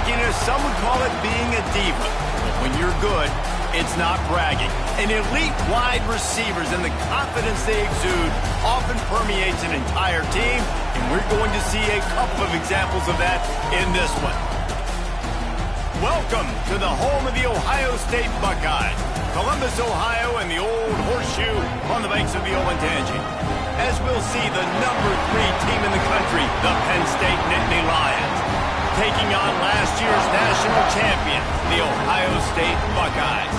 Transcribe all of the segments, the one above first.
cockiness, some would call it being a diva. When you're good, it's not bragging. And elite wide receivers and the confidence they exude often permeates an entire team, and we're going to see a couple of examples of that in this one. Welcome to the home of the Ohio State Buckeyes, Columbus, Ohio, and the Old Horseshoe on the banks of the Olentangy. As we'll see the number 3 team in the country, the Penn State Nittany Lions, taking on last year's national champion, the Ohio State Buckeyes.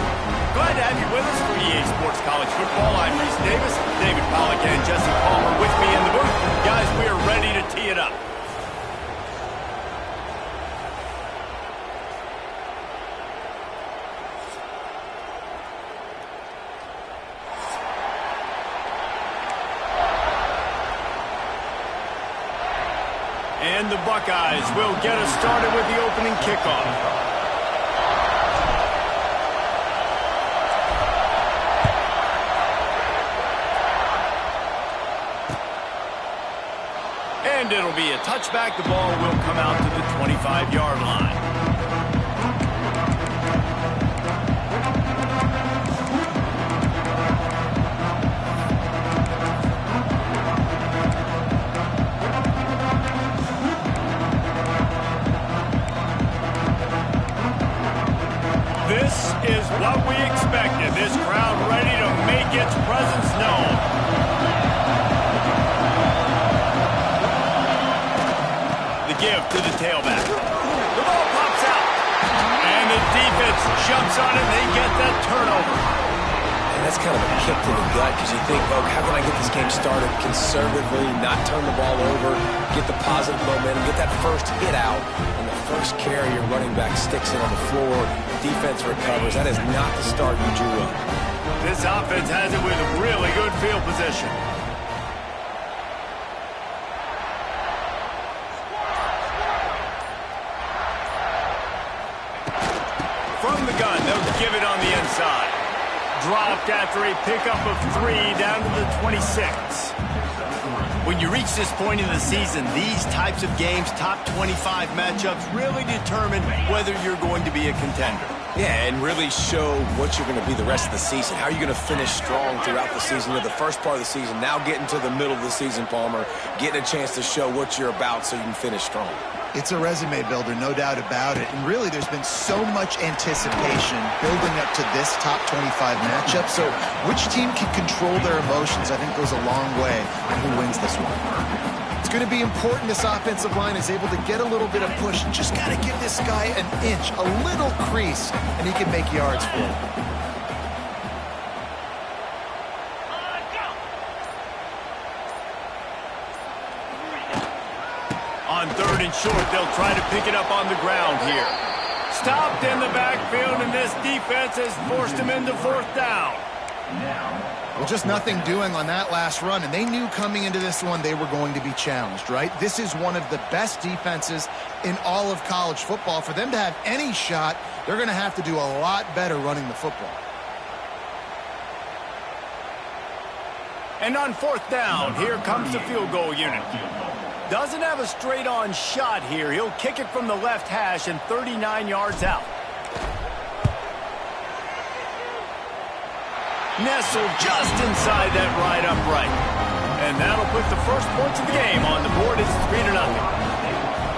Glad to have you with us for EA Sports College Football. I'm Reese Davis, David Pollack, and Jesse Palmer with me in the booth. Guys, we are ready to tee it up. And the Buckeyes will get us started with the opening kickoff. And it'll be a touchback. The ball will come out to the 25-yard line. This is what we expected. This crowd ready to make its presence known. The give to the tailback. The ball pops out. And the defense jumps on it. They get that turnover. And that's kind of a kick to the gut because you think, oh, how can I get this game started conservatively, not turn the ball over, get the positive momentum, get that first hit out. First carry, your running back sticks it on the floor. Defense recovers. That is not the start you drew up. This offense has it with really good field position. From the gun, they'll give it on the inside. Dropped after a pickup of 3 down to the 26. When you reach this point in the season, these types of games, top 25 matchups, really determine whether you're going to be a contender. Yeah, and really show what you're going to be the rest of the season. How are you going to finish strong throughout the season? You know, the first part of the season, now getting to the middle of the season, Palmer, getting a chance to show what you're about so you can finish strong. It's a resume builder, no doubt about it. And really, there's been so much anticipation building up to this top 25 matchup. So which team can control their emotions, I think, goes a long way on who wins this one. It's going to be important this offensive line is able to get a little bit of push. Just got to give this guy an inch, a little crease, and he can make yards for it. On 3rd and short, they'll try to pick it up on the ground here. Stopped in the backfield, and this defense has forced him into 4th down. Well, just nothing doing on that last run, and they knew coming into this one they were going to be challenged, right? This is one of the best defenses in all of college football. For them to have any shot, they're going to have to do a lot better running the football. And on 4th down, here comes the field goal unit. Doesn't have a straight-on shot here. He'll kick it from the left hash and 39 yards out. Nestled just inside that right upright. And that'll put the first points of the game on the board. It's 3-0.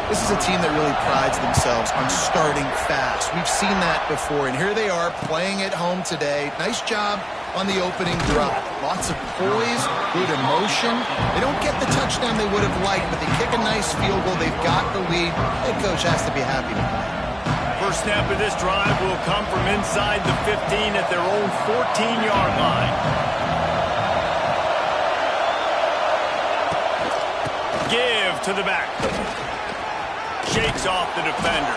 This is a team that really prides themselves on starting fast. We've seen that before, and here they are playing at home today. Nice job on the opening drive. Lots of poise, good emotion. They don't get the touchdown they would have liked, but they kick a nice field goal. They've got the lead. Head coach has to be happy with that. First snap of this drive will come from inside the 15 at their own 14-yard line. Give to the back. Shakes off the defender.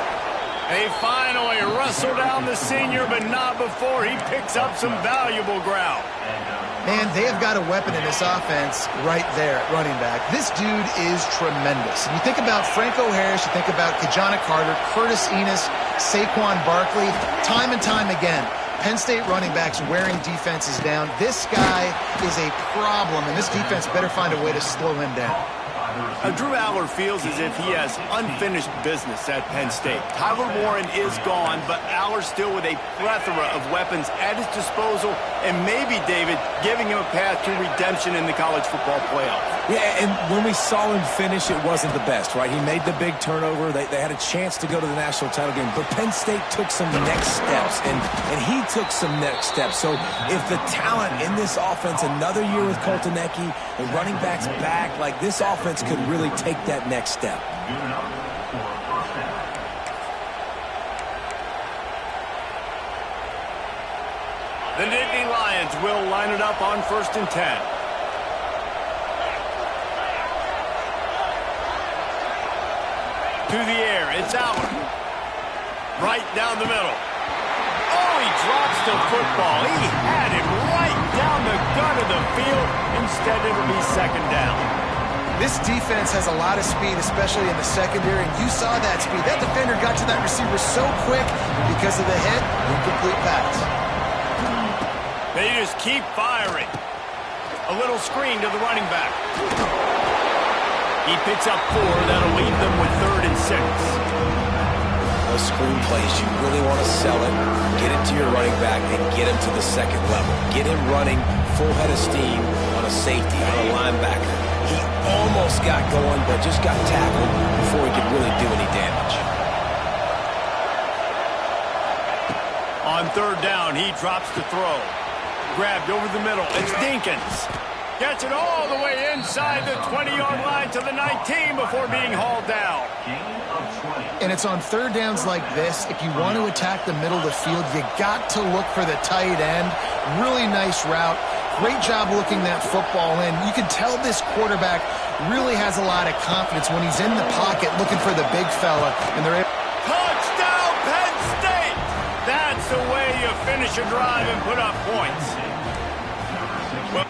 They finally wrestle down the senior, but not before he picks up some valuable ground. Man, they have got a weapon in this offense right there at running back. This dude is tremendous. And you think about Franco Harris, you think about Kajana Carter, Curtis Enos, Saquon Barkley, time and time again. Penn State running backs wearing defenses down. This guy is a problem, and this defense better find a way to slow him down. Drew Aller feels as if he has unfinished business at Penn State. Tyler Warren is gone, but Aller still with a plethora of weapons at his disposal, and maybe, David, giving him a path to redemption in the college football playoff. Yeah, and when we saw him finish, it wasn't the best, right? He made the big turnover. They had a chance to go to the national title game, but Penn State took some next steps, and he took some next steps. So if the talent in this offense, another year with Koltanecki, the running backs back, like this offense could really take that next step. The Nittany Lions will line it up on 1st and 10. To the air, it's Aller. Right down the middle. Oh, he drops the football. He had it right down the gut of the field. Instead, it'll be 2nd down. This defense has a lot of speed, especially in the secondary, and you saw that speed. That defender got to that receiver so quick because of the hit, incomplete pass. They just keep firing. A little screen to the running back. He picks up 4. That'll leave them with 3rd and 6. Those screen plays, you really want to sell it, get it to your running back, and get him to the 2nd level. Get him running full head of steam on a safety, on a linebacker. He almost got going, but just got tackled before he could really do any damage. On 3rd down, he drops to throw. Grabbed over the middle. It's Dinkins. Gets it all the way inside the 20-yard line to the 19 before being hauled down. And it's on 3rd downs like this. If you want to attack the middle of the field, you got to look for the tight end. Really nice route. Great job looking that football in. You can tell this quarterback really has a lot of confidence when he's in the pocket looking for the big fella. And they're able. Touchdown, Penn State! That's the way you finish a drive and put up points. Well,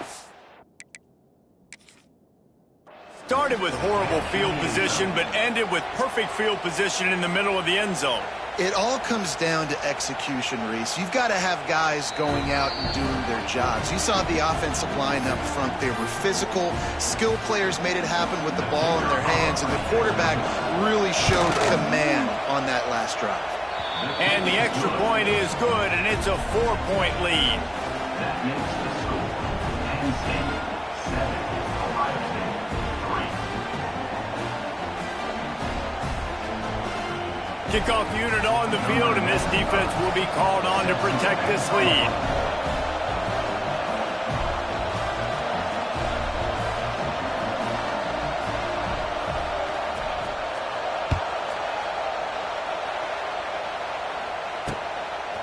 started with horrible field position, but ended with perfect field position in the middle of the end zone. It all comes down to execution, Reese. You've got to have guys going out and doing their jobs. You saw the offensive line up front. They were physical. Skill players made it happen with the ball in their hands, and the quarterback really showed command on that last drive. And the extra point is good, and it's a 4-point lead. Kickoff unit on the field, and this defense will be called on to protect this lead.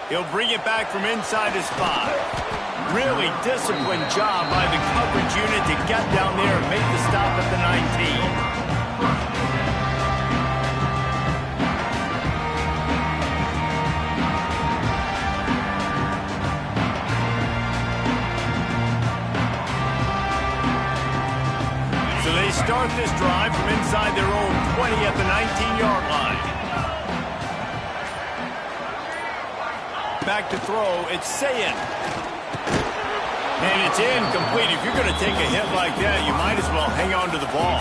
He'll bring it back from inside his 5. Really disciplined job by the coverage unit to get down there and make the stop at the 19. Start this drive from inside their own 20 at the 19-yard line. Back to throw, it's Sayin. And it's incomplete. If you're going to take a hit like that, you might as well hang on to the ball.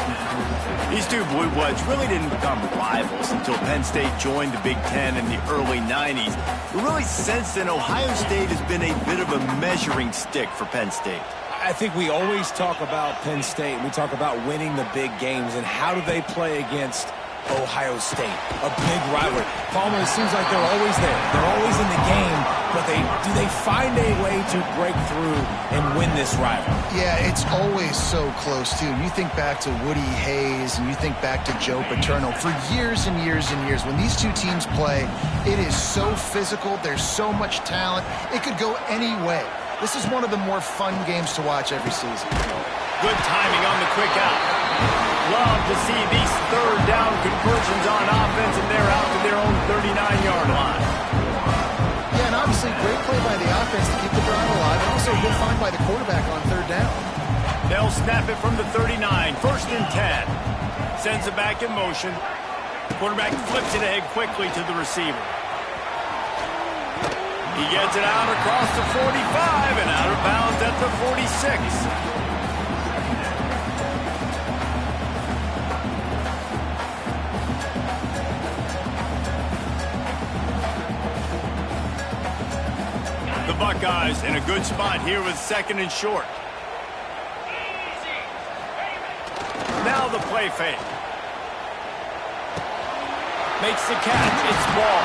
These two Blue Bloods really didn't become rivals until Penn State joined the Big Ten in the early 90s. We really sense that Ohio State has been a bit of a measuring stick for Penn State. I think we always talk about Penn State. We talk about winning the big games, and how do they play against Ohio State? A big rivalry. Palmer, it seems like they're always there. They're always in the game, but do they find a way to break through and win this rivalry? Yeah, it's always so close, too. You think back to Woody Hayes, and you think back to Joe Paterno. For years and years and years, when these two teams play, it is so physical. There's so much talent. It could go any way. This is one of the more fun games to watch every season. Good timing on the quick out. Love to see these 3rd down conversions on offense, and they're out to their own 39-yard line. Yeah, and obviously great play by the offense to keep the drive alive, and also a good find by the quarterback on 3rd down. They'll snap it from the 39, 1st and 10. Sends it back in motion. Quarterback flips it ahead quickly to the receiver. He gets it out across the 45 and out of bounds at the 46. the Buckeyes in a good spot here with 2nd and short. Now the play fake. Makes the catch. It's ball.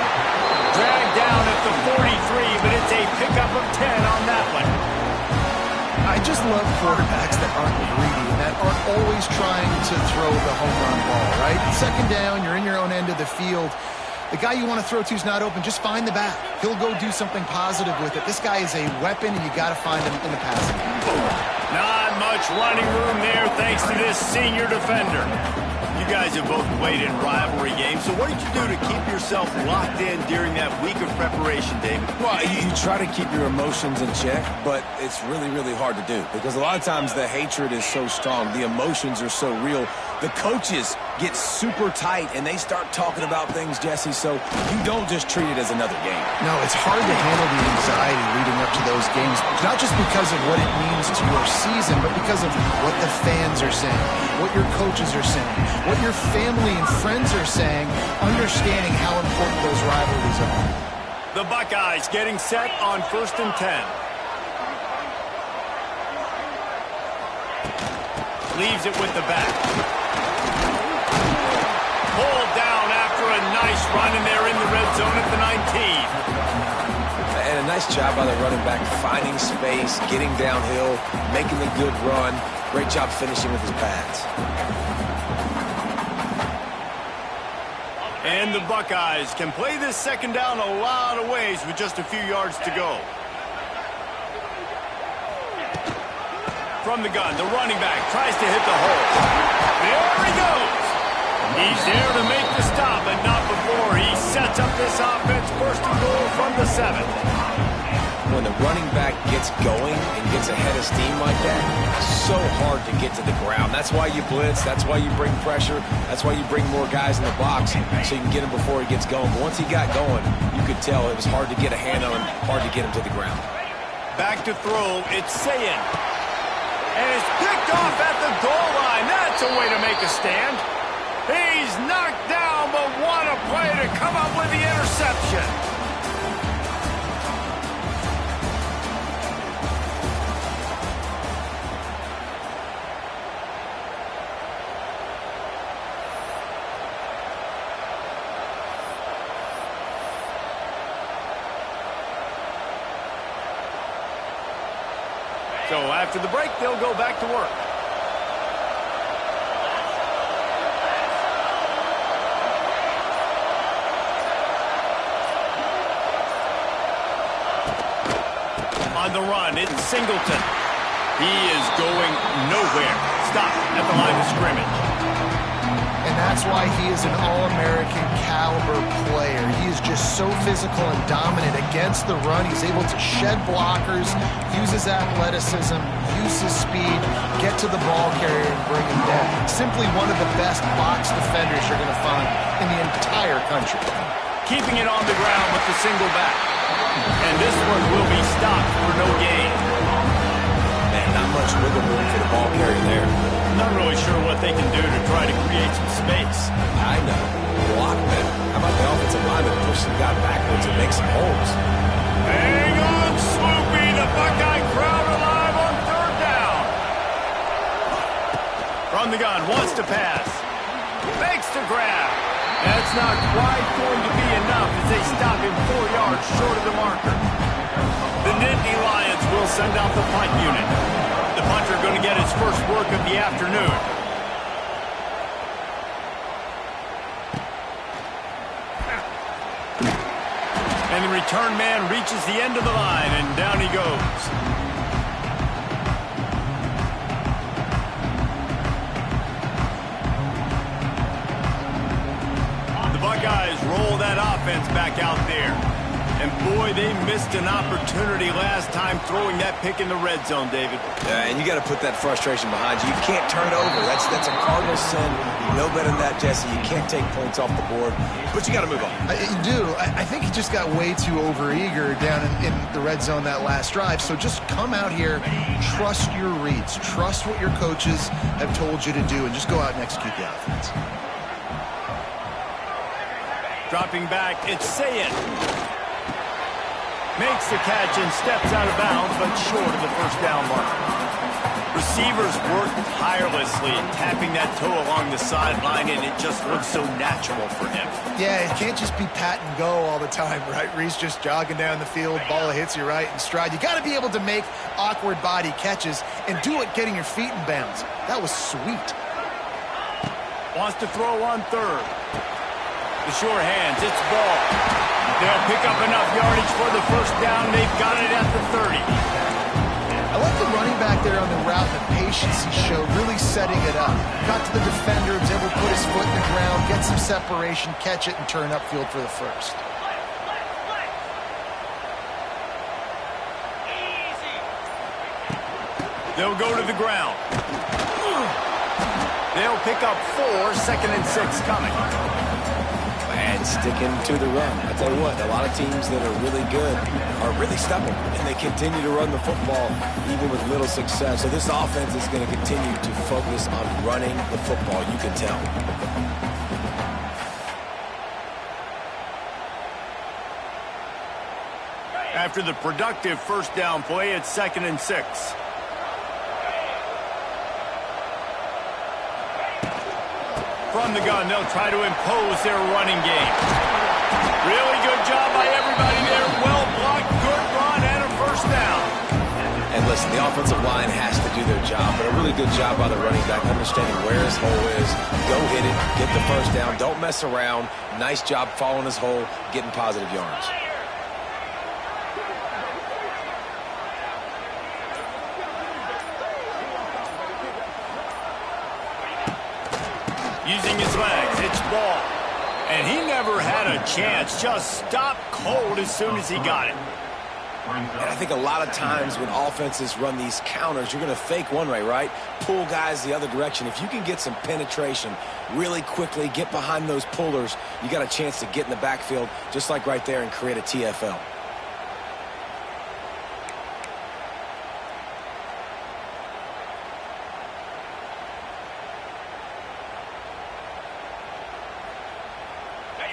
Dragged down at the 43, but it's a pickup of 10 on that one. I just love quarterbacks that aren't greedy and that aren't always trying to throw the home run ball, right? 2nd down, you're in your own end of the field. The guy you want to throw to is not open. Just find the back. He'll go do something positive with it. This guy is a weapon, and you got to find him in the passing game. Not much running room there thanks to this senior defender. You guys have both played in rivalry games, so what did you do to keep yourself locked in during that week of preparation, David? Well, you try to keep your emotions in check, but it's really, really hard to do because a lot of times the hatred is so strong. The emotions are so real. The coaches get super tight, and they start talking about things, Jesse, so you don't just treat it as another game. No, it's hard to handle the anxiety leading up to those games, not just because of what it means to your season, but because of what the fans are saying, what your coaches are saying, what your family and friends are saying, understanding how important those rivalries are. The Buckeyes getting set on 1st and 10. Leaves it with the back. Pulled down after a nice run, and they're in the red zone at the 19. And a nice job by the running back, finding space, getting downhill, making a good run. Great job finishing with his pads. And the Buckeyes can play this 2nd down a lot of ways with just a few yards to go. From the gun, the running back tries to hit the hole. There he goes. He's there to make the stop, but not before he sets up this offense. 1st and goal from the 7. When the running back gets going and gets ahead of steam like that, it's so hard to get to the ground. That's why you blitz. That's why you bring pressure. That's why you bring more guys in the box so you can get him before he gets going. But once he got going, you could tell it was hard to get a hand on him, hard to get him to the ground. Back to throw, it's Sayin. And it's picked off at the goal line. That's a way to make a stand. He's knocked down, but what a play to come up with the interception. So after the break, they'll go back to work. On the run, it's Singleton. He is going nowhere. Stop at the line of scrimmage. And that's why he is an All-American caliber player. He is just so physical and dominant against the run. He's able to shed blockers, use his athleticism, use his speed, get to the ball carrier and bring him down. Simply one of the best box defenders you're going to find in the entire country. Keeping it on the ground with the single back. And this one will be stopped for no gain. Man, not much wiggle room for the ball carrier there. Not really sure what they can do to try to create some space. I know. Block better. How about the offensive lineman push some guy backwards and make some holes? Hang on, Swoopy. The Buckeye crowd alive on 3rd down. From the gun, wants to pass. Makes the grab. That's not quite going to be enough as they stop him 4 yards short of the marker. The Nittany Lions will send out the punt unit. The punter going to get his first work of the afternoon. And the return man reaches the end of the line, and down he goes. The Buckeyes roll that offense back out there. And boy, they missed an opportunity last time throwing that pick in the red zone, David. Yeah, and you got to put that frustration behind you. You can't turn it over. That's a cardinal sin. You know better than that, Jesse. You can't take points off the board, but you got to move on. You do. I think he just got way too overeager down in the red zone that last drive. So just come out here, trust your reads, trust what your coaches have told you to do, and just go out and execute the offense. Dropping back, it's Sayin. Makes the catch and steps out of bounds, but short of the first down mark. Receivers work tirelessly, tapping that toe along the sideline, and it just looks so natural for him. Yeah, it can't just be pat and go all the time, right? Reese just jogging down the field, ball hits you right in stride. You got to be able to make awkward body catches and do it getting your feet in bounds. That was sweet. Wants to throw on third. The sure hands, it's ball. They'll pick up enough yardage for the first down. They've got it at the 30. I like the running back there on the route and the patience he showed, really setting it up. Got to the defender, was able to put his foot in the ground, get some separation, catch it, and turn upfield for the first. They'll go to the ground. They'll pick up 4, 2nd and 6 coming. And sticking to the run. I tell you what, a lot of teams that are really good are really stubborn, and they continue to run the football even with little success. So this offense is going to continue to focus on running the football, you can tell. After the productive first down play, it's 2nd and 6. From the gun, they'll try to impose their running game. Really good job by everybody there. Well blocked, good run, and a first down. And listen, the offensive line has to do their job, but a really good job by the running back, understanding where his hole is. Go hit it, get the first down, don't mess around. Nice job following his hole, getting positive yards. Using his legs, it's ball. And he never had a chance, just stopped cold as soon as he got it. And I think a lot of times when offenses run these counters, you're going to fake one way, right? Pull guys the other direction. If you can get some penetration really quickly, get behind those pullers, you got a chance to get in the backfield, just like right there, and create a TFL.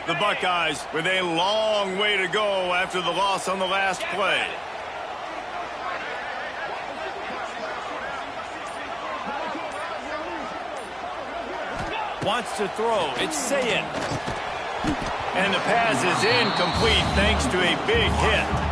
The Buckeyes with a long way to go after the loss on the last play. Wants to throw. It's Sayin. And the pass is incomplete thanks to a big hit.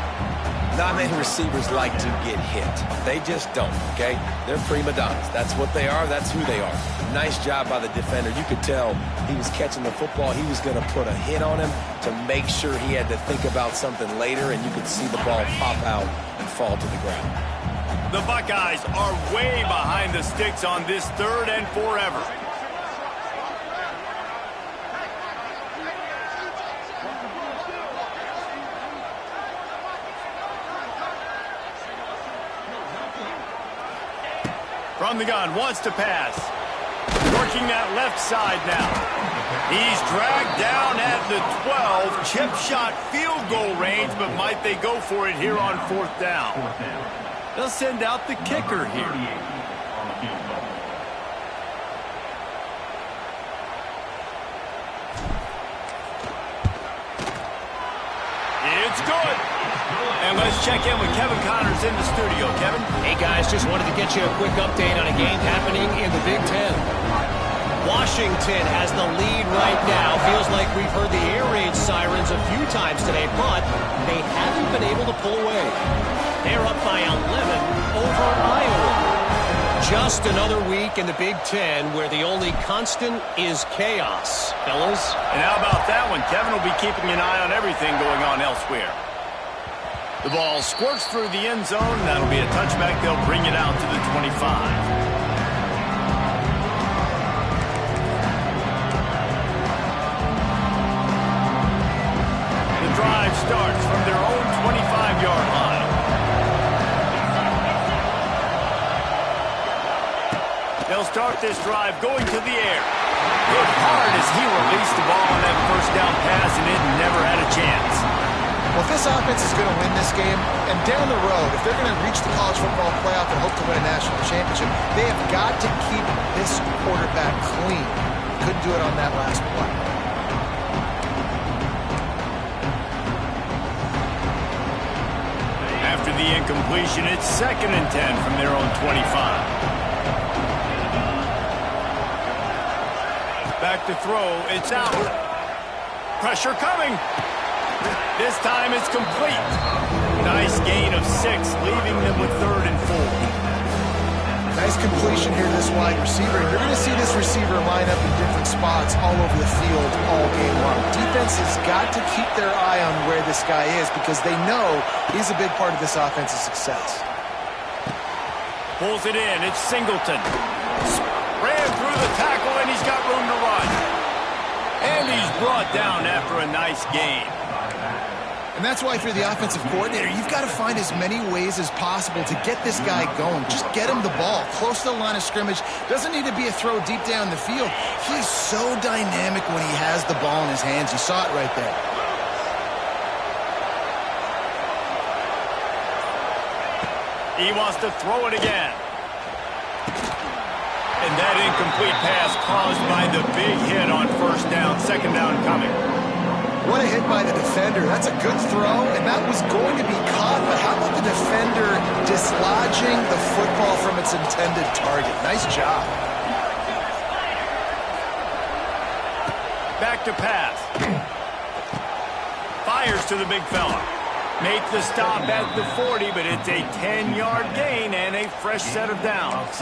Not many receivers like to get hit. They just don't, okay? They're prima donnas. That's what they are. That's who they are. Nice job by the defender. You could tell he was catching the football. He was going to put a hit on him to make sure he had to think about something later, and you could see the ball pop out and fall to the ground. The Buckeyes are way behind the sticks on this 3rd and forever. From the gun, wants to pass. Working that left side now. He's dragged down at the 12. Chip shot field goal range, but might they go for it here on 4th down? They'll send out the kicker here. It's good. And let's check in with Kevin Connors in the studio. Kevin? Hey, guys, just wanted to get you a quick update on a game happening in the Big Ten. Washington has the lead right now. Feels like we've heard the air raid sirens a few times today, but they haven't been able to pull away. They're up by 11 over Iowa. Just another week in the Big Ten where the only constant is chaos. Fellas? And how about that one? Kevin will be keeping an eye on everything going on elsewhere. The ball squirts through the end zone. That'll be a touchback. They'll bring it out to the 25. The drive starts from their own 25-yard line. They'll start this drive going to the air. Hit hard as he released the ball on that first down pass, and it never had a chance. Well, if this offense is going to win this game, and down the road, if they're going to reach the college football playoff and hope to win a national championship, they have got to keep this quarterback clean. Couldn't do it on that last play. of the incompletion. It's 2nd and 10 from their own 25. Back to throw. It's out. Pressure coming. This time it's complete. Nice gain of 6, leaving them with 3rd and 4. Nice completion here to this wide receiver. You're going to see this receiver line up in different spots all over the field all game long. Defense has got to keep their eye on where this guy is because they know he's a big part of this offense's success. Pulls it in. It's Singleton. Ran through the tackle, and he's got room to run. And he's brought down after a nice gain. And that's why if you're the offensive coordinator, you've got to find as many ways as possible to get this guy going. Just get him the ball close to the line of scrimmage. Doesn't need to be a throw deep down the field. He's so dynamic when he has the ball in his hands. You saw it right there. He wants to throw it again. And that incomplete pass caused by the big hit on 1st down, 2nd down coming. What a hit by the defender. That's a good throw, and that was going to be caught, but how about the defender dislodging the football from its intended target? Nice job. Back to pass. Fires to the big fella. Make the stop at the 40, but it's a 10-yard gain and a fresh set of downs.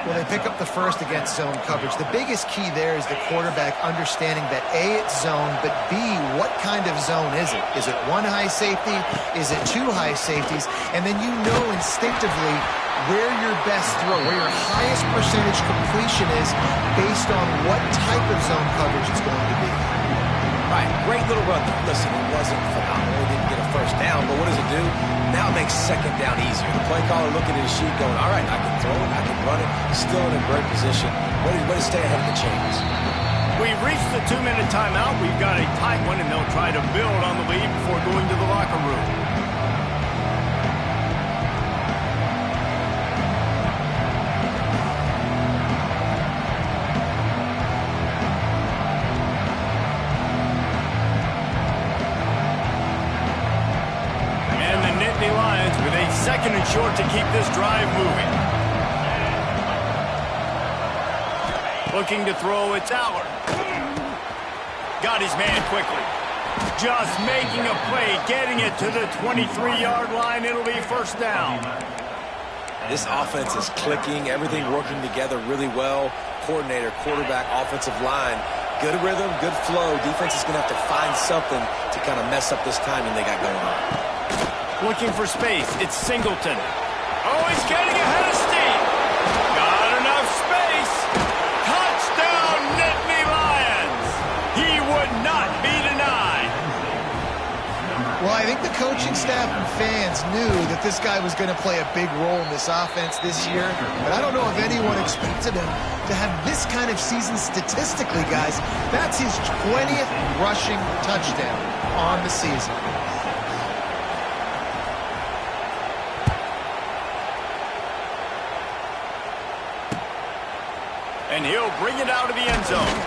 Well, they pick up the 1st against zone coverage. The biggest key there is the quarterback understanding that A, it's zone, but B, what kind of zone is it? Is it 1 high safety? Is it 2 high safeties? And then you know instinctively where your best throw, where your highest percentage completion is based on what type of zone coverage it's going to be. Right, great little run. Listen, it wasn't phenomenal. He didn't get a 1st down, but what does it do? Now it makes 2nd down easier. The play caller looking at his sheet going, all right, I can throw it, I can run it. Still in a great position. Way to stay ahead of the chains. We've reached the 2-minute timeout. We've got a tight one, and they'll try to build on the lead before going to the locker room. Lions with a 2nd and short to keep this drive moving. Looking to throw, it's Allard. Got his man quickly. Just making a play, getting it to the 23-yard line. It'll be 1st down. This offense is clicking, everything working together really well. Coordinator, quarterback, offensive line. Good rhythm, good flow. Defense is going to have to find something to kind of mess up this timing they got going on. Looking for space. It's Singleton. Oh, he's getting ahead of steam. Got enough space. Touchdown, Nittany Lions. He would not be denied. Well, I think the coaching staff and fans knew that this guy was going to play a big role in this offense this year, but I don't know if anyone expected him to have this kind of season statistically, guys. That's his 20th rushing touchdown on the season. And he'll bring it out of the end zone.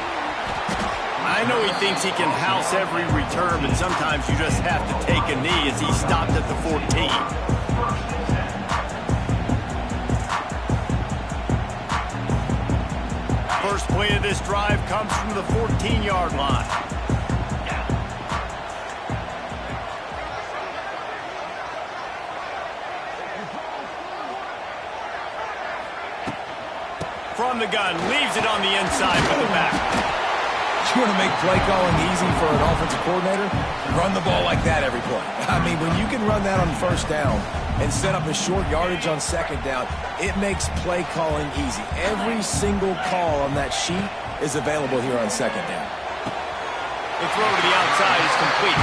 I know he thinks he can house every return, but sometimes you just have to take a knee as he stopped at the 14. First play of this drive comes from the 14-yard line. From the gun, leaves it on the inside with the back. You want to make play calling easy for an offensive coordinator? Run the ball like that every play. I mean, when you can run that on 1st down and set up a short yardage on 2nd down, it makes play calling easy. Every single call on that sheet is available here on 2nd down. The throw to the outside is complete.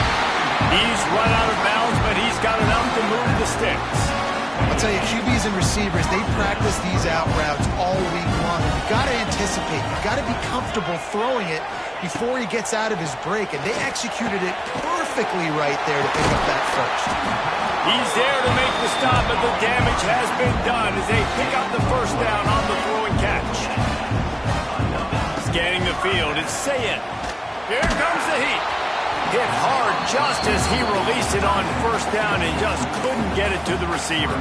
He's run out of bounds, but he's got enough to move the sticks. I'll tell you, QBs and receivers, they practice these out routes all week long. You've got to anticipate. You've got to be comfortable throwing it before he gets out of his break, and they executed it perfectly right there to pick up that 1st. He's there to make the stop, but the damage has been done as they pick up the 1st down on the throw and catch. Scanning the field, it's Sayin. Here comes the heat. hit hard just as he released it on first down and just couldn't get it to the receiver.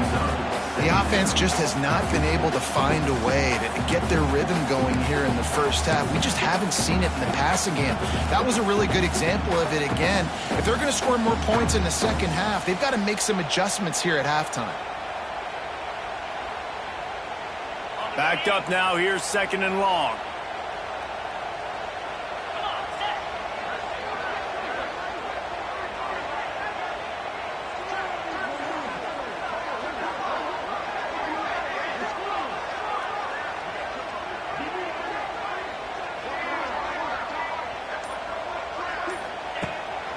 The offense just has not been able to find a way to get their rhythm going here in the first half. We just haven't seen it in the passing game. That was a really good example of it again. If they're going to score more points in the second half, they've got to make some adjustments here at halftime. Backed up now, here's 2nd and long.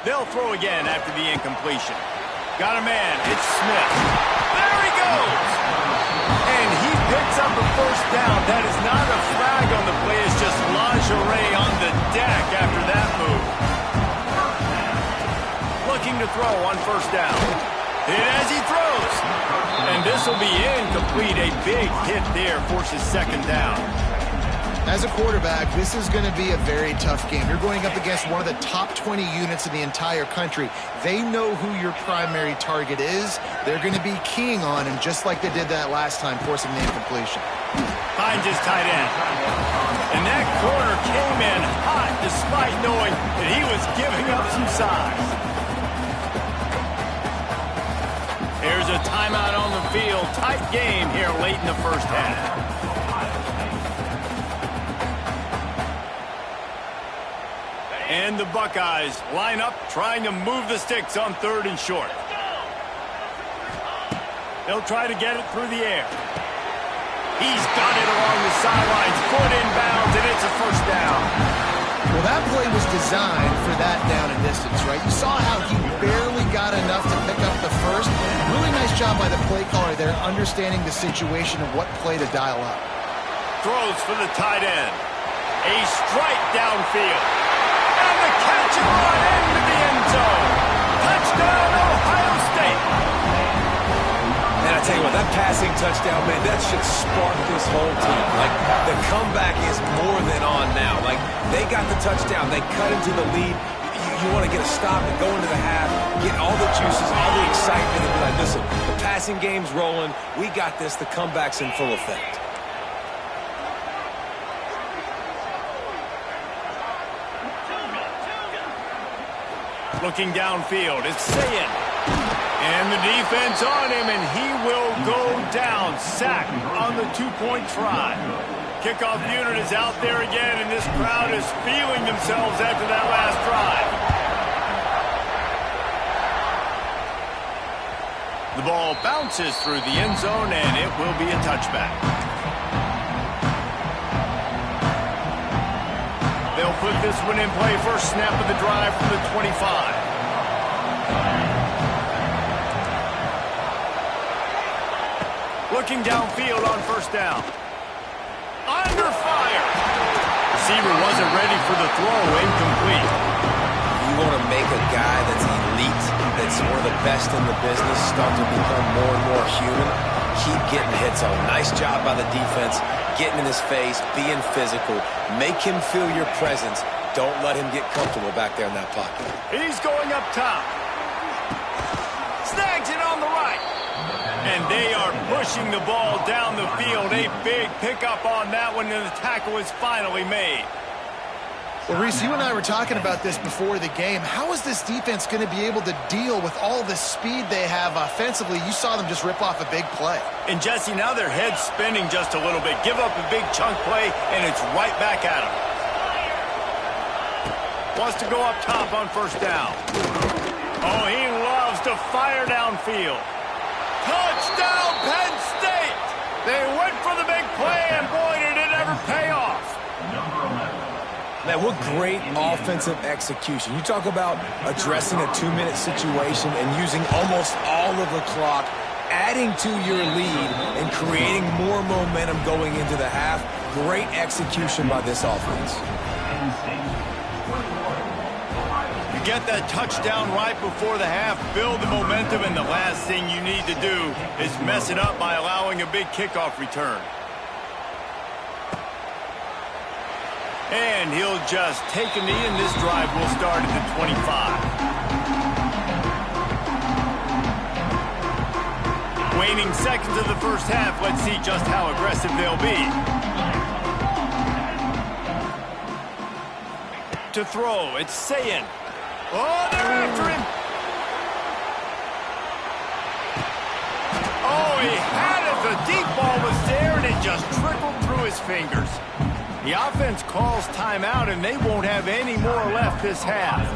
They'll throw again after the incompletion. Got a man. It's Smith. There he goes. And he picks up a first down. That is not a flag on the play. It's just lingerie on the deck after that move. Looking to throw on first down. Hit as he throws. And this will be incomplete. A big hit there forces 2nd down. As a quarterback, this is going to be a very tough game. You're going up against one of the top 20 units in the entire country. They know who your primary target is. They're going to be keying on him just like they did that last time, forcing the incompletion. Finds his tight end. And that corner came in hot despite knowing that he was giving up some size. Here's a timeout on the field. Tight game here late in the first half. And the Buckeyes line up, trying to move the sticks on 3rd and short. They'll try to get it through the air. He's got it along the sidelines, foot inbounds, and it's a first down. Well, that play was designed for that down and distance, right? You saw how he barely got enough to pick up the first. Really nice job by the play caller there, understanding the situation and what play to dial up. Throws for the tight end. A strike downfield. And the catch and run into the end zone. Touchdown, Ohio State. And I tell you what, that passing touchdown, man, that should spark this whole team. Like, the comeback is more than on now. Like, they got the touchdown. They cut into the lead. You want to get a stop and go into the half, get all the juices, all the excitement, and be like, listen, the passing game's rolling. We got this. The comeback's in full effect. Looking downfield, it's Sayin. And the defense on him, and he will go down. Sack on the 2-point try. Kickoff unit is out there again, and this crowd is feeling themselves after that last drive. The ball bounces through the end zone, and it will be a touchback. They'll put this one in play. First snap of the drive from the 25. Looking downfield on first down. Under fire. Receiver wasn't ready for the throw. Incomplete. You want to make a guy that's elite, that's one of the best in the business, start to become more and more human. Keep getting hits on. Nice job by the defense. Getting in his face, being physical. Make him feel your presence. Don't let him get comfortable back there in that pocket. He's going up top. Snags it on the right. And they are pushing the ball down the field. A big pickup on that one, and the tackle is finally made. Well, Reese, you and I were talking about this before the game. How is this defense going to be able to deal with all the speed they have offensively? You saw them just rip off a big play. And, Jesse, now their head's spinning just a little bit. Give up a big chunk play, and it's right back at them. Wants to go up top on first down. Oh, he loves to fire downfield. Touchdown, Penn State! They went for the big play, and boy, did it ever pay off. Man, what great offensive execution. You talk about addressing a 2-minute situation and using almost all of the clock, adding to your lead and creating more momentum going into the half. Great execution by this offense. You get that touchdown right before the half, build the momentum, and the last thing you need to do is mess it up by allowing a big kickoff return. And he'll just take a knee, and this drive will start at the 25. Waning seconds of the first half. Let's see just how aggressive they'll be. To throw, it's Sayin. Oh, they're after him. Oh, he had it. The deep ball was there, and it just trickled through his fingers. The offense calls timeout, and they won't have any more left this half.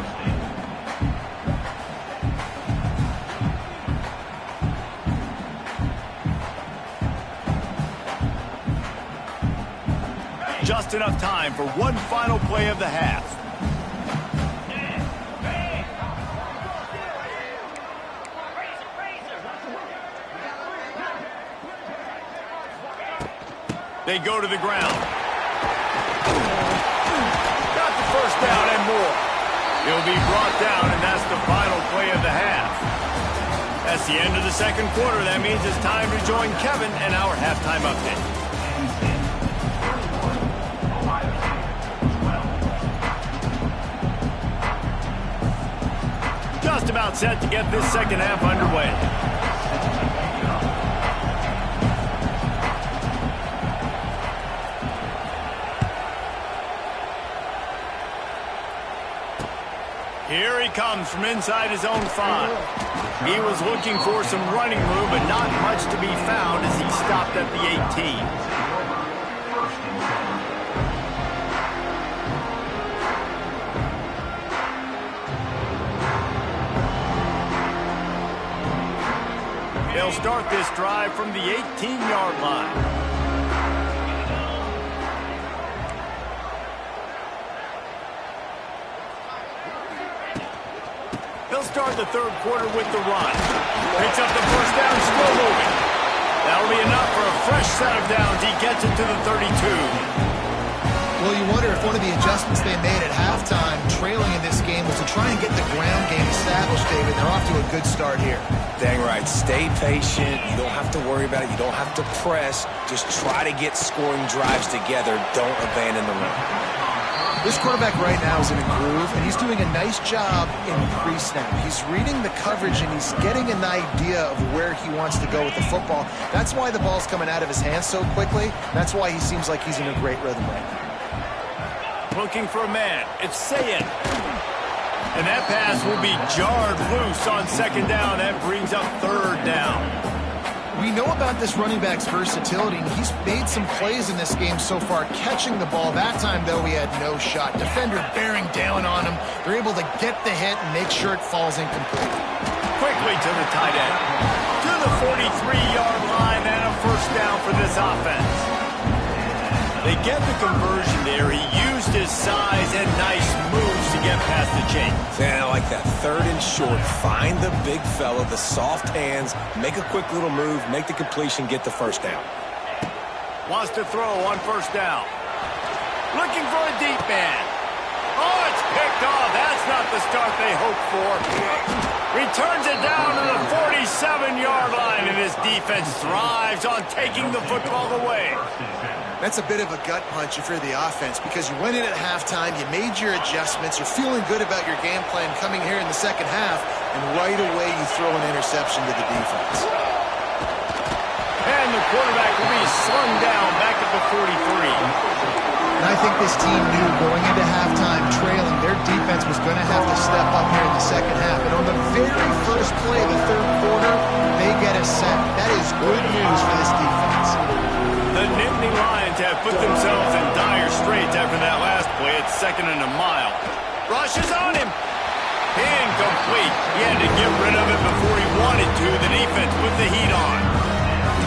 Just enough time for one final play of the half. They go to the ground. Got the first down and more. He'll be brought down, and that's the final play of the half. That's the end of the second quarter. That means it's time to join Kevin and our halftime update. Just about set to get this second half underway. Here he comes from inside his own 5. He was looking for some running room, but not much to be found as he stopped at the 18. They'll start this drive from the 18-yard line. Start the third quarter with the run. Picks up the first down, still moving. That'll be enough for a fresh set of downs. He gets it to the 32. Well, you wonder if one of the adjustments they made at halftime, trailing in this game, was to try and get the ground game established, David. They're off to a good start here. Dang right. Stay patient. You don't have to worry about it. You don't have to press. Just try to get scoring drives together. Don't abandon the run. This quarterback right now is in a groove, and he's doing a nice job in pre-snap. He's reading the coverage, and he's getting an idea of where he wants to go with the football. That's why the ball's coming out of his hands so quickly. That's why he seems like he's in a great rhythm right now. Looking for a man. It's Sayin. And that pass will be jarred loose on second down. That brings up third down. We know about this running back's versatility, and he's made some plays in this game so far, catching the ball. That time, though, he had no shot. Defender bearing down on him. They're able to get the hit and make sure it falls incomplete. Quickly to the tight end. To the 43-yard line, and a first down for this offense. They get the conversion there. He used his size and nice moves to get past the chain. Man, I like that. Third and short. Find the big fella, the soft hands, make a quick little move, make the completion, get the first down. Wants to throw on first down. Looking for a deep man. Oh, it's picked off. That's not the start they hoped for. Returns it down to the 47-yard line, and his defense thrives on taking the football away. That's a bit of a gut punch if you're the offense, because you went in at halftime, you made your adjustments, you're feeling good about your game plan coming here in the second half, and right away you throw an interception to the defense. And the quarterback will be slung down back at the 43. And I think this team knew going into halftime trailing, their defense was going to have to step up here in the second half. And on the very first play of the third quarter, they get a sack. That is good news for this defense. The Nittany Lions have put themselves in dire straits after that last play. It's second and a mile. Rushes on him. Incomplete. He had to get rid of it before he wanted to. The defense put the heat on.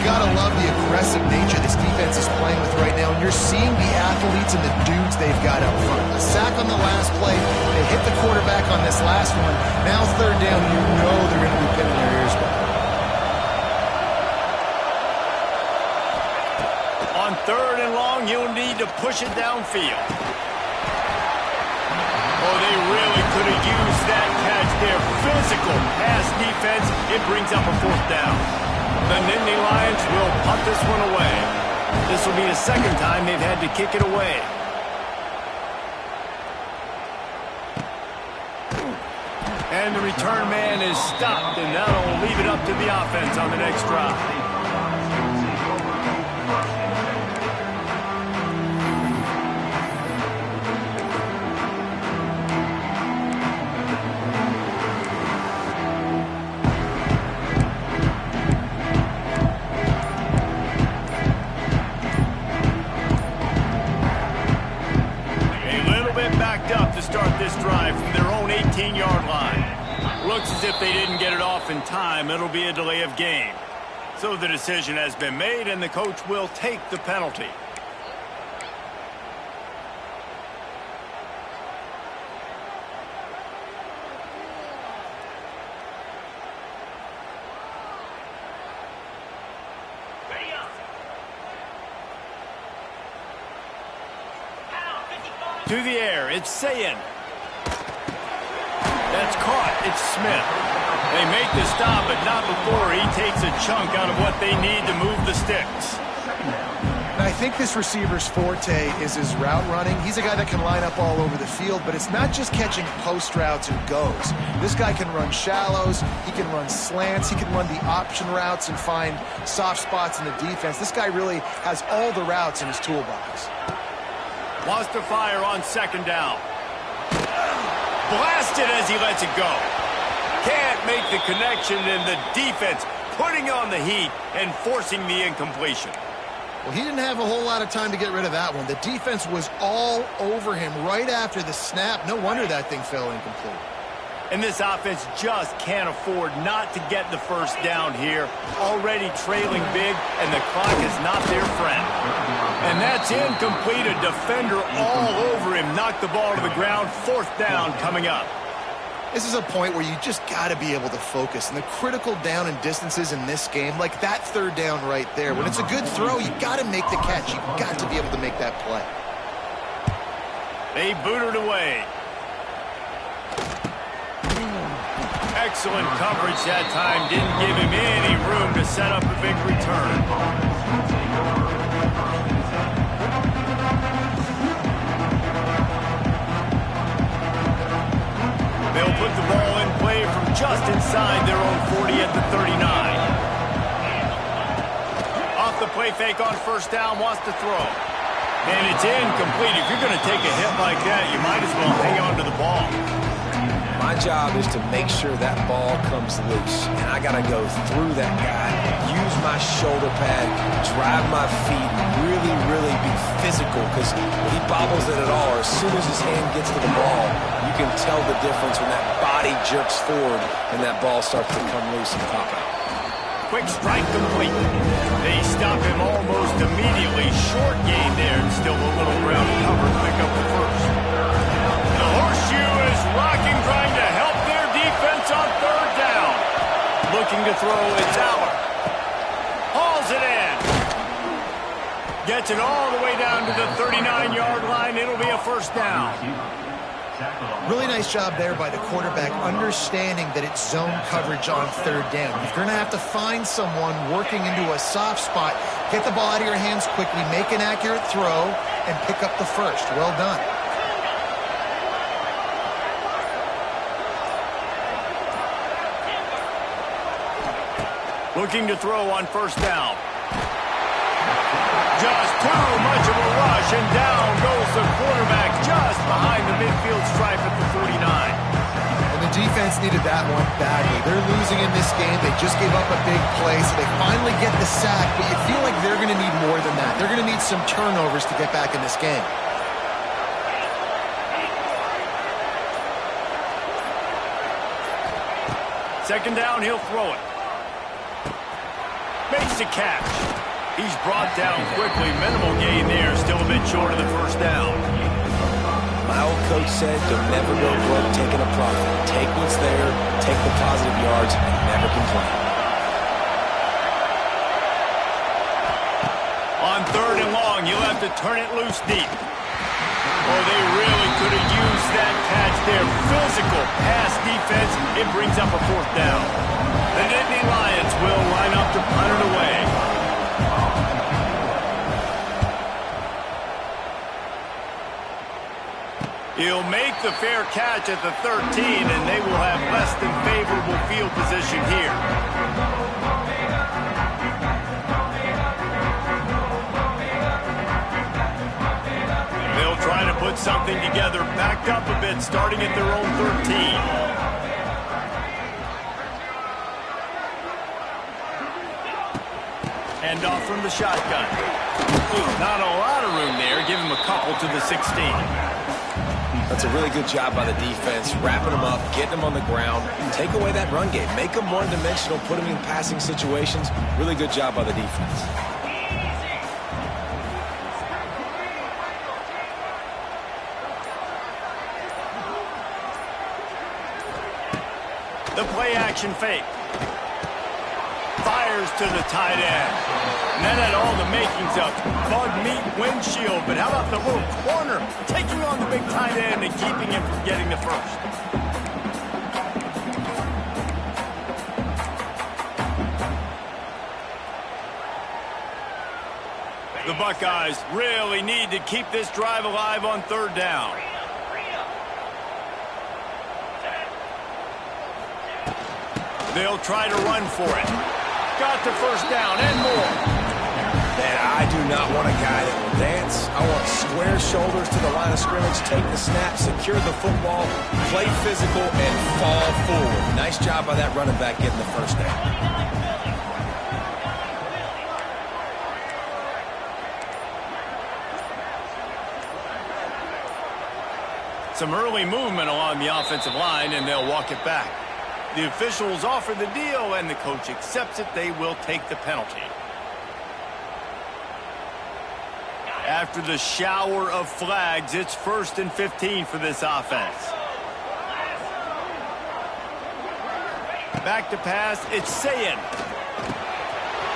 You gotta love the aggressive nature this defense is playing with right now, and you're seeing the athletes and the dudes they've got up front. A sack on the last play. They hit the quarterback on this last one. Now third down, you know they're going to be pinning their ears back. On third and long, you'll need to push it downfield. Oh, they really could have used that catch there. Physical pass defense. It brings up a fourth down. The Nittany Lions will punt this one away. This will be the second time they've had to kick it away. And the return man is stopped, and that'll leave it up to the offense on the next drive. Start this drive from their own 18-yard line. Looks as if they didn't get it off in time. It'll be a delay of game. So the decision has been made, and the coach will take the penalty. To the air, it's Sayin. That's caught, it's Smith. They make the stop, but not before he takes a chunk out of what they need to move the sticks. And I think this receiver's forte is his route running. He's a guy that can line up all over the field, but it's not just catching post routes and goes. This guy can run shallows, he can run slants, he can run the option routes and find soft spots in the defense. This guy really has all the routes in his toolbox. Wants to fire on second down. Blasted as he lets it go. Can't make the connection, and the defense putting on the heat and forcing the incompletion. Well, he didn't have a whole lot of time to get rid of that one. The defense was all over him right after the snap. No wonder that thing fell incomplete. And this offense just can't afford not to get the first down here. Already trailing big, and the clock is not their friend. And that's incomplete. A defender all over him. Knocked the ball to the ground. Fourth down coming up. This is a point where you just got to be able to focus. And the critical down and distances in this game, like that third down right there, when it's a good throw, you got to make the catch. You've got to be able to make that play. They booted away. Excellent coverage that time. Didn't give him any room to set up a big return. They'll put the ball in play from just inside their own 40 at the 39. Off the play fake on first down, wants to throw. And it's incomplete. If you're going to take a hit like that, you might as well hang on to the ball. My job is to make sure that ball comes loose, and I got to go through that guy, use my shoulder pad, drive my feet, really be physical, because when he bobbles it at all, or as soon as his hand gets to the ball, you can tell the difference when that body jerks forward and that ball starts to come loose and pop out. Quick strike complete. They stop him almost immediately. Short gain there, and still a little ground to cover to pick up the first. The horseshoe is rocking, trying to help their defense on third down. Looking to throw, it's Aller. Hauls it in. Gets it all the way down to the 39-yard line. It'll be a first down. Really nice job there by the quarterback, understanding that it's zone coverage on third down. You're going to have to find someone working into a soft spot, get the ball out of your hands quickly, make an accurate throw, and pick up the first. Well done. Looking to throw on first down. Just too much of a rush, and down goes the quarterback just behind the midfield stripe at the 49. And the defense needed that one badly. They're losing in this game. They just gave up a big play, so they finally get the sack, but you feel like they're going to need more than that. They're going to need some turnovers to get back in this game. Second down, he'll throw it. Makes the catch. He's brought down quickly. Minimal gain there. Still a bit short of the first down. My old coach said, don't never go broke taking a profit. Take what's there, take the positive yards, and never complain. On third and long, you'll have to turn it loose deep. Oh, they really could have used that catch there. Physical pass defense. It brings up a fourth down. The Nittany Lions will line up to punt it away. He'll make the fair catch at the 13, and they will have less than favorable field position here. They'll try to put something together, backed up a bit, starting at their own 13. Hand off from the shotgun. Not a lot of room there. Give him a couple to the 16. That's a really good job by the defense, wrapping them up, getting them on the ground. Take away that run game. Make them one-dimensional, put them in passing situations. Really good job by the defense. The play-action fake. Fires to the tight end. And that had all the makings of bug meat windshield. But how about the little corner taking on the big tight end and keeping him from getting the first? The Buckeyes really need to keep this drive alive on third down. They'll try to run for it. Got the first down and more. Man, I do not want a guy that will dance. I want square shoulders to the line of scrimmage, take the snap, secure the football, play physical, and fall forward. Nice job by that running back getting the first down. Some early movement along the offensive line, and they'll walk it back. The officials offer the deal, and the coach accepts it. They will take the penalty. After the shower of flags, it's 1st and 15 for this offense. Back to pass, it's Sayin.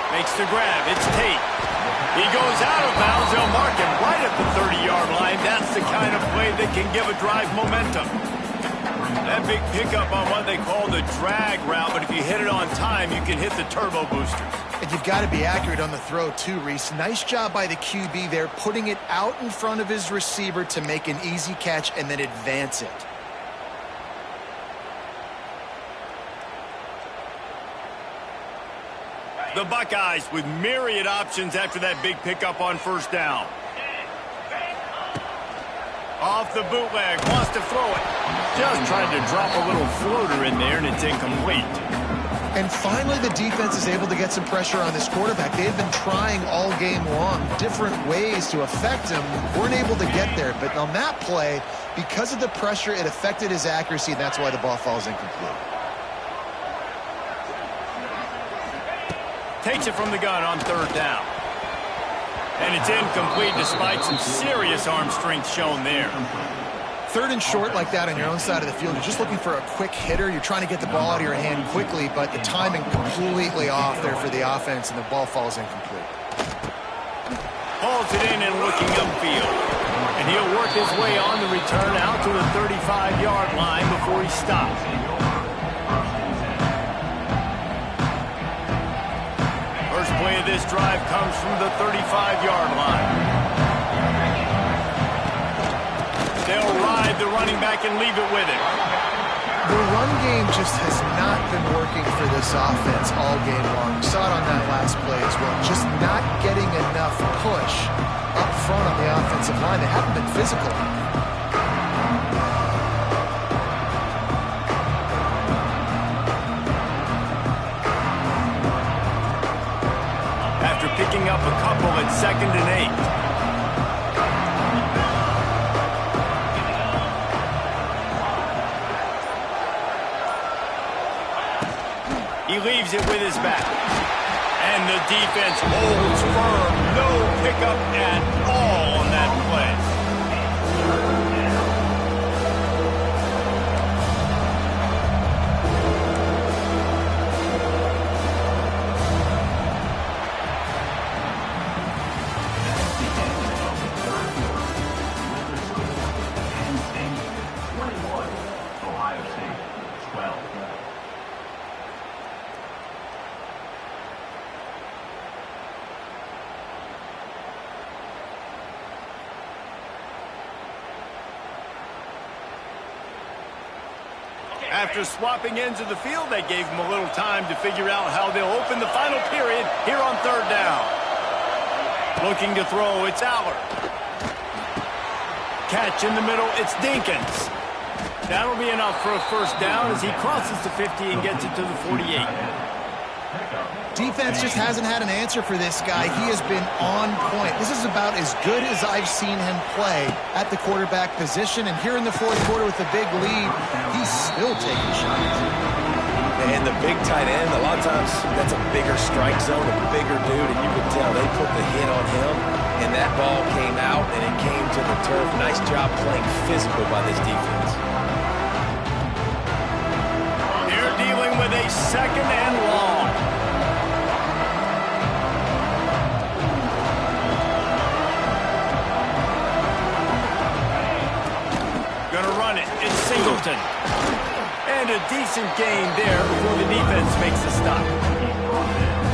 Makes the grab, it's Tate. He goes out of bounds. They'll mark him right at the 30-yard line. That's the kind of play that can give a drive momentum. That big pickup on what they call the drag route, but if you hit it on time, you can hit the turbo boosters. And you've got to be accurate on the throw too, Reese. Nice job by the QB there, putting it out in front of his receiver to make an easy catch and then advance it. The Buckeyes with myriad options after that big pickup on first down. Off the bootleg, wants to throw it. Just tried to drop a little floater in there, and it's incomplete. And finally, the defense is able to get some pressure on this quarterback. They've been trying all game long different ways to affect him. Weren't able to get there. But on that play, because of the pressure, it affected his accuracy, and that's why the ball falls incomplete. Takes it from the gun on third down. And it's incomplete despite some serious arm strength shown there. Third and short like that on your own side of the field, you're just looking for a quick hitter. You're trying to get the ball out of your hand quickly, but the timing completely off there for the offense, and the ball falls incomplete. Hauls it in and looking upfield. And he'll work his way on the return out to the 35-yard line before he stops. First play of this drive comes from the 35-yard line. They'll ride the running back and leave it with it. The run game just has not been working for this offense all game long. We saw it on that last play as well. Just not getting enough push up front on the offensive line. They haven't been physical. After picking up a couple at 2nd and 8. He leaves it with his back. And the defense holds firm. No pickup at all on that play. After swapping ends of the field, they gave him a little time to figure out how they'll open the final period here on third down. Looking to throw, it's Aller. Catch in the middle, it's Dinkins. That'll be enough for a first down as he crosses the 50 and gets it to the 48. Defense just hasn't had an answer for this guy. He has been on point. This is about as good as I've seen him play at the quarterback position. And here in the fourth quarter with the big lead, he's still taking shots. And the big tight end, a lot of times that's a bigger strike zone, a bigger dude, and you can tell they put the hit on him, and that ball came out, and it came to the turf. Nice job playing physical by this defense. They're dealing with a second and long. Gonna run it. It's Singleton. And a decent gain there before the defense makes a stop.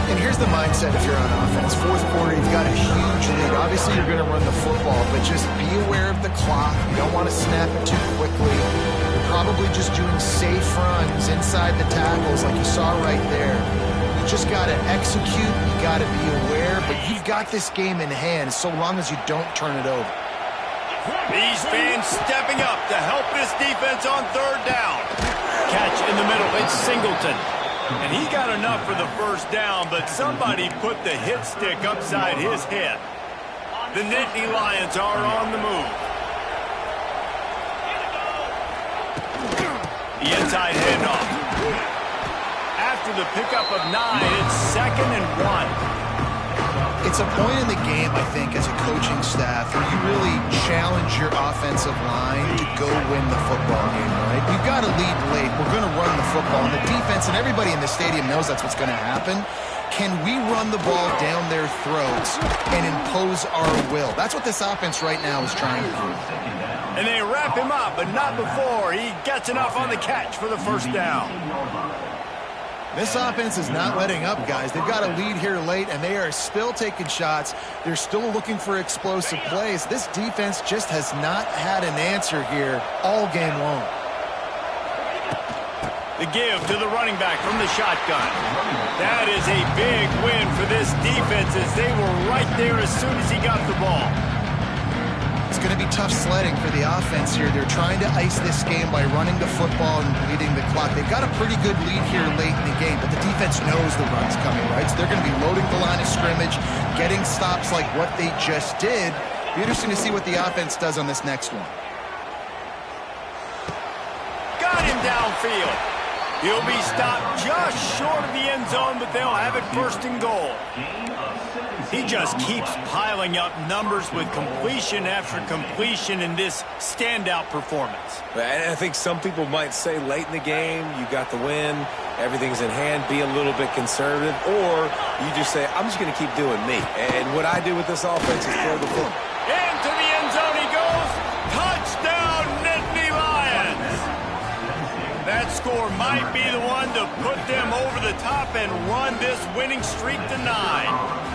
And here's the mindset if you're on offense. Fourth quarter, you've got a huge lead. Obviously, you're going to run the football, but just be aware of the clock. You don't want to snap it too quickly. You're probably just doing safe runs inside the tackles like you saw right there. You just got to execute. You got to be aware, but you've got this game in hand so long as you don't turn it over. These fans stepping up to help this defense on third down. Catch in the middle, it's Singleton. And he got enough for the first down, but somebody put the hit stick upside his head. The Nittany Lions are on the move. The inside handoff. After the pickup of 9, it's 2nd and 1. It's a point in the game, I think, as a coaching staff where you really challenge your offensive line to go win the football game, right? We've got to lead late. We're going to run the football. And the defense and everybody in the stadium knows that's what's going to happen. Can we run the ball down their throats and impose our will? That's what this offense right now is trying to do. And they wrap him up, but not before he gets enough on the catch for the first down. This offense is not letting up, guys. They've got a lead here late, and they are still taking shots. They're still looking for explosive plays. This defense just has not had an answer here all game long. The give to the running back from the shotgun. That is a big win for this defense as they were right there as soon as he got the ball. It's going to be tough sledding for the offense here. They're trying to ice this game by running the football and bleeding the clock. They've got a pretty good lead here late in the game, but the defense knows the run's coming, right? So they're going to be loading the line of scrimmage, getting stops like what they just did. Be interesting to see what the offense does on this next one. Got him downfield. He'll be stopped just short of the end zone, but they'll have it 1st and goal. He just keeps piling up numbers with completion after completion in this standout performance. And I think some people might say late in the game, you got the win, everything's in hand, be a little bit conservative, or you just say, I'm just going to keep doing me. And what I do with this offense is throw the football. Into the end zone he goes. Touchdown, Nittany Lions. That score might be the one to put them over the top and run this winning streak to 9.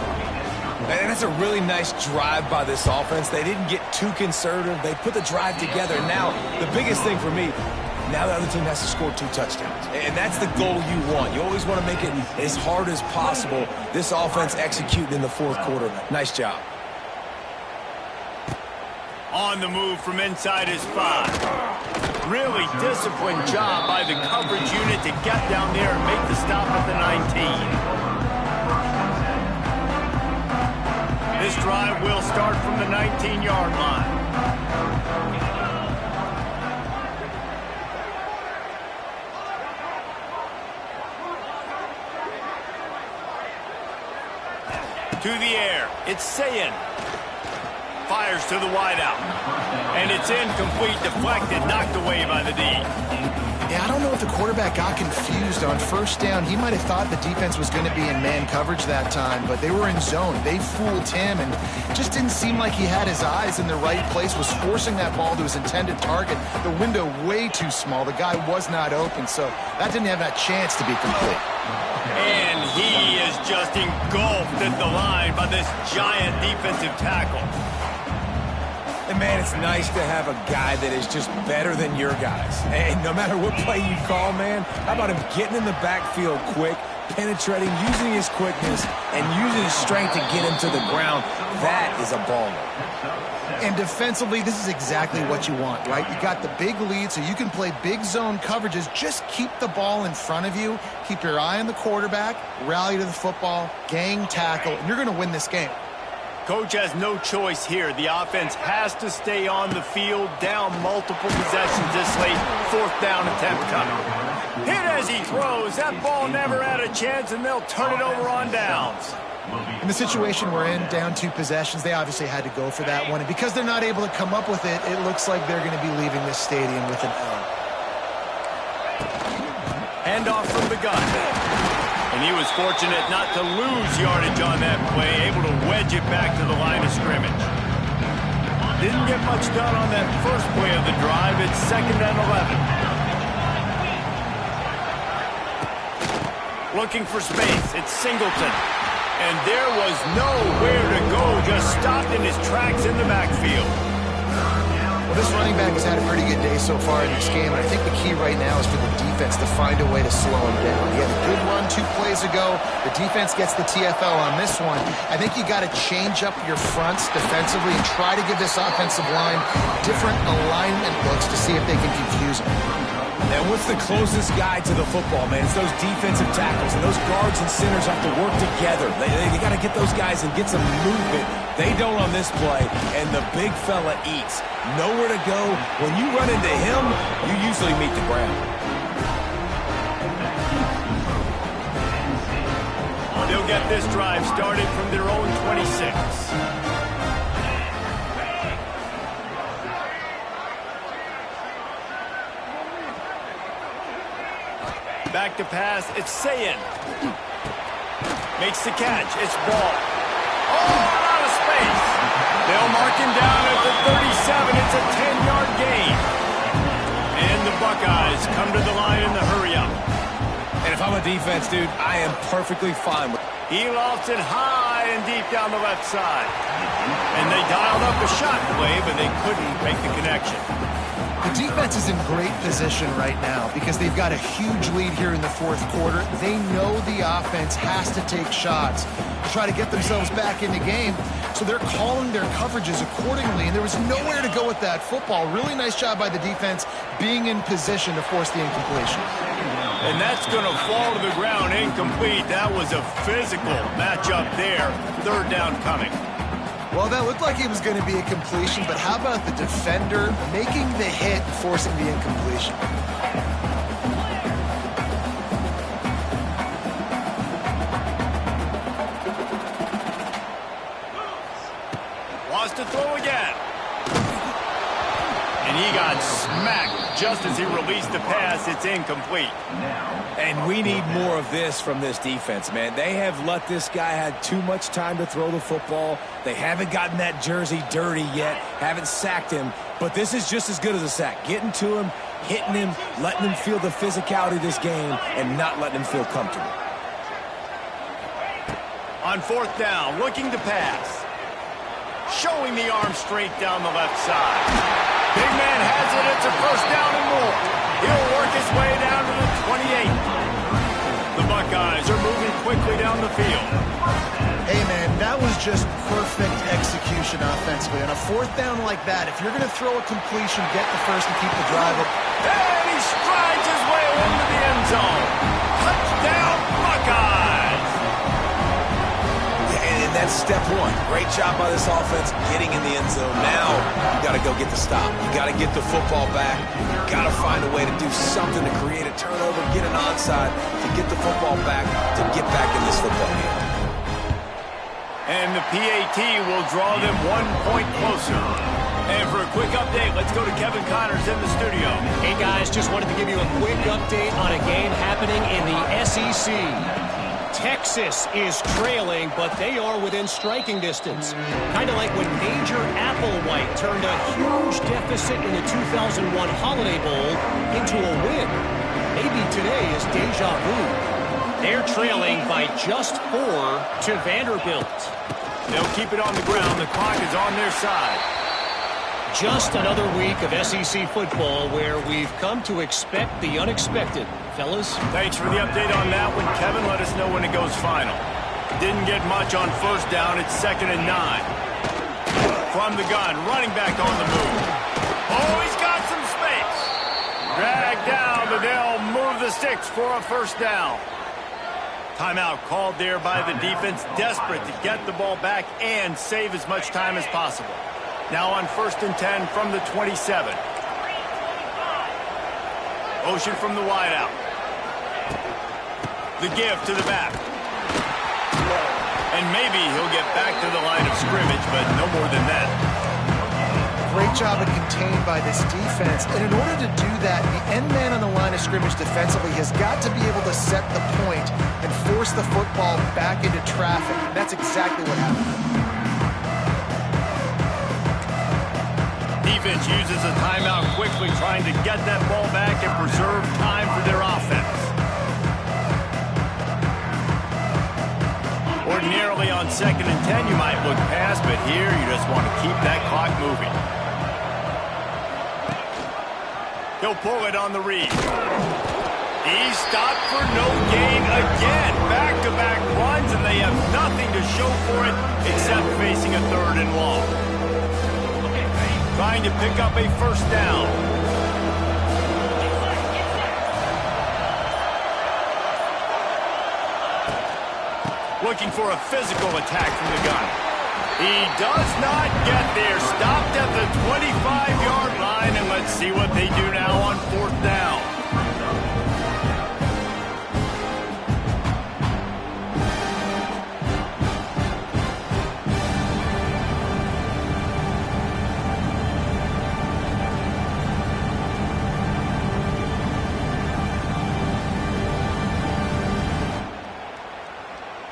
And that's a really nice drive by this offense. They didn't get too conservative. They put the drive together. Now, the biggest thing for me, now the other team has to score 2 touchdowns. And that's the goal you want. You always want to make it as hard as possible. This offense executing in the fourth quarter. Nice job. On the move from inside his 5. Really disciplined job by the coverage unit to get down there and make the stop at the 19. This drive will start from the 19-yard line. To the air, it's Sayin. Fires to the wideout. And it's incomplete, deflected, knocked away by the D. Yeah, I don't know if the quarterback got confused on first down. He might have thought the defense was going to be in man coverage that time, but they were in zone. They fooled him, and it just didn't seem like he had his eyes in the right place, was forcing that ball to his intended target. The window way too small. The guy was not open, so that didn't have that chance to be complete. And he is just engulfed at the line by this giant defensive tackle. And And, man, it's nice to have a guy that is just better than your guys. And no matter what play you call, man, how about him getting in the backfield quick, penetrating, using his quickness, and using his strength to get him to the ground? That is a baller. And defensively, this is exactly what you want, right? You got the big lead, so you can play big zone coverages. Just keep the ball in front of you. Keep your eye on the quarterback, rally to the football, gang tackle, and you're going to win this game. Coach has no choice here. The offense has to stay on the field, down multiple possessions this late. Fourth down attempt coming. Hit as he throws. That ball never had a chance, and they'll turn it over on downs. In the situation we're in, down 2 possessions, they obviously had to go for that one. And because they're not able to come up with it, it looks like they're going to be leaving this stadium with an L. Handoff from the gun. And he was fortunate not to lose yardage on that play, able to wedge it back to the line of scrimmage. Didn't get much done on that first play of the drive. It's 2nd and 11. Looking for space. It's Singleton. And there was nowhere to go, just stopped in his tracks in the backfield. Well, this running back has had a pretty good day so far in this game, and I think the key right now is for the defense to find a way to slow him down. He had a good run 2 plays ago. The defense gets the TFL on this one. I think you got to change up your fronts defensively and try to give this offensive line different alignment looks to see if they can confuse him. And what's the closest guy to the football, man? It's those defensive tackles, and those guards and centers have to work together. They got to get those guys and get some movement. They don't on this play, and the big fella eats. Nowhere to go. When you run into him, you usually meet the ground. They'll get this drive started from their own 26. Back to pass, it's Sayin. Makes the catch, it's Ball. Oh, out of space. They'll mark him down at the 37. It's a 10-yard gain. And the Buckeyes come to the line in the hurry-up. And if I'm a defense, dude, I am perfectly fine with it. He lofts it high and deep down the left side. And they dialed up a shot play, but they couldn't make the connection. The defense is in great position right now because they've got a huge lead here in the 4th quarter. They know the offense has to take shots to try to get themselves back in the game, so they're calling their coverages accordingly, and there was nowhere to go with that football. Really nice job by the defense being in position to force the incompletion. And that's going to fall to the ground incomplete. That was a physical matchup there. 3rd down coming. Well, that looked like it was going to be a completion, but how about the defender making the hit, forcing the incompletion? Wants to throw again. And he got smacked just as he released the pass. It's incomplete. And we need more of this from this defense, man. They have let this guy have too much time to throw the football. They haven't gotten that jersey dirty yet, haven't sacked him. But this is just as good as a sack. Getting to him, hitting him, letting him feel the physicality of this game, and not letting him feel comfortable. On 4th down, looking to pass. Showing the arm straight down the left side. Big man has it. It's a 1st down and more. He'll work his way down to the 28. The Buckeyes are moving quickly down the field. Hey, man, that was just perfect execution offensively. On a 4th down like that, if you're going to throw a completion, get the first and keep the drive up. And he strides his way into the end zone. Touchdown, Buckeyes! And that's step 1. Great job by this offense getting in the end zone. Now you got to go get the stop. You got to get the football back. You got to find a way to do something to create a turnover, get an onside, to get the football back, to get back in this football game. And the PAT will draw them 1 point closer. And for a quick update, let's go to Kevin Connors in the studio. Hey, guys, just wanted to give you a quick update on a game happening in the SEC. Texas is trailing, but they are within striking distance. Kind of like when Major Applewhite turned a huge deficit in the 2001 Holiday Bowl into a win. Maybe today is deja vu. They're trailing by just 4 to Vanderbilt. They'll keep it on the ground. The clock is on their side. Just another week of SEC football where we've come to expect the unexpected. Fellas? Thanks for the update on that one, Kevin. Let us know when it goes final. Didn't get much on first down. It's 2nd and 9. From the gun, running back on the move. Oh, he's got some space. Dragged down, but they'll move the sticks for a first down. Timeout called there by the defense, desperate to get the ball back and save as much time as possible. Now on 1st and 10 from the 27. Motion from the wideout. The give to the back. And maybe he'll get back to the line of scrimmage, but no more than that. Great job of contained by this defense. And in order to do that, the end man on the line of scrimmage defensively has got to be able to set the point and force the football back into traffic. And that's exactly what happened. Defense uses a timeout quickly, trying to get that ball back and preserve time for their offense. Ordinarily on 2nd and 10, you might look past, but here you just want to keep that clock moving. He'll pull it on the read. He's stopped for no gain again. Back-to-back runs, and they have nothing to show for it except facing a 3rd and long. Trying to pick up a first down. Looking for a physical attack from the gun. He does not get there. Stopped at the 25-yard line, and let's see what they do now on 4th down.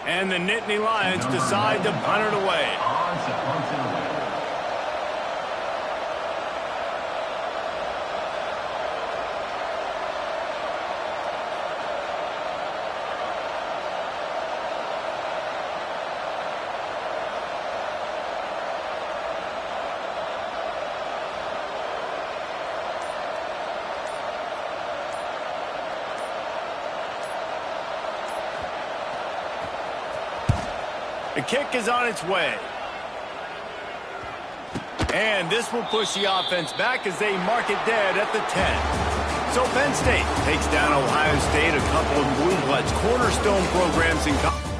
And the Nittany Lions decide to punt it away. The kick is on its way. And this will push the offense back as they mark it dead at the 10. So Penn State takes down Ohio State, a couple of blue bloods, cornerstone programs in college.